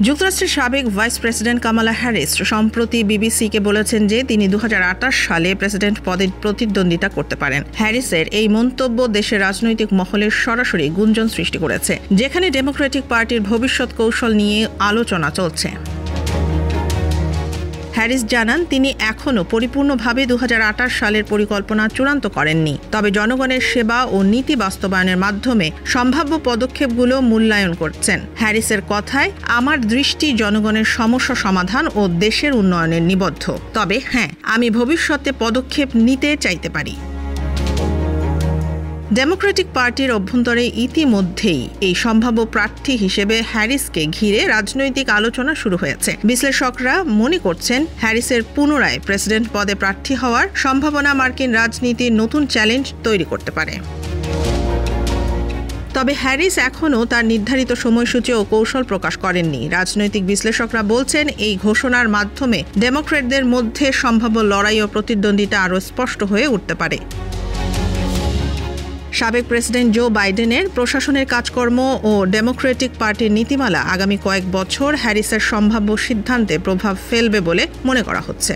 যুক্তরাষ্ট্রের সাবেক vice president Kamala Harris সম্প্রতি বিবিসিকে বলেছেন যে তিনি 2028 সালে প্রেসিডেন্ট পদে প্রতিদ্বন্দ্বিতা করতে পারেন। হ্যারিসের এই মন্তব্য দেশের রাজনৈতিক মহলে সরাসরি গুঞ্জন সৃষ্টি করেছে, যেখানে ডেমোক্রেটিক পার্টির ভবিষ্যৎ কৌশল নিয়ে আলোচনা চলছে। হ্যারিস জানান তিনি এখনও পরিপূর্ণভাবে 2028 সালের পরিকল্পনা চূড়ান্ত করেননি, তবে জনগণের সেবা ও নীতি বাস্তবায়নের মাধ্যমে সম্ভাব্য পদক্ষেপগুলো মূল্যায়ন করছেন। হ্যারিসের কথায়, আমার দৃষ্টি জনগণের সমস্যা সমাধান ও দেশের উন্নয়নের নিবদ্ধ, তবে হ্যাঁ, আমি ভবিষ্যতে পদক্ষেপ নিতে চাইতে পারি। ডেমোক্রেটিক পার্টির অভ্যন্তরে ইতিমধ্যেই এই সম্ভাব্য প্রার্থী হিসেবে হ্যারিসকে ঘিরে রাজনৈতিক আলোচনা শুরু হয়েছে। বিশ্লেষকরা মনে করছেন হ্যারিসের পুনরায় প্রেসিডেন্ট পদে প্রার্থী হওয়ার সম্ভাবনা মার্কিন রাজনীতির নতুন চ্যালেঞ্জ তৈরি করতে পারে। তবে হ্যারিস এখনও তার নির্ধারিত সময়সূচি ও কৌশল প্রকাশ করেননি। রাজনৈতিক বিশ্লেষকরা বলছেন এই ঘোষণার মাধ্যমে ডেমোক্র্যাটদের মধ্যে সম্ভাব্য লড়াই ও প্রতিদ্বন্দ্বিতা আরও স্পষ্ট হয়ে উঠতে পারে। সাবেক প্রেসিডেন্ট জো বাইডেনের প্রশাসনের কাজকর্ম ও ডেমোক্রেটিক পার্টির নীতিমালা আগামী কয়েক বছর হ্যারিসের সম্ভাব্য সিদ্ধান্তে প্রভাব ফেলবে বলে মনে করা হচ্ছে।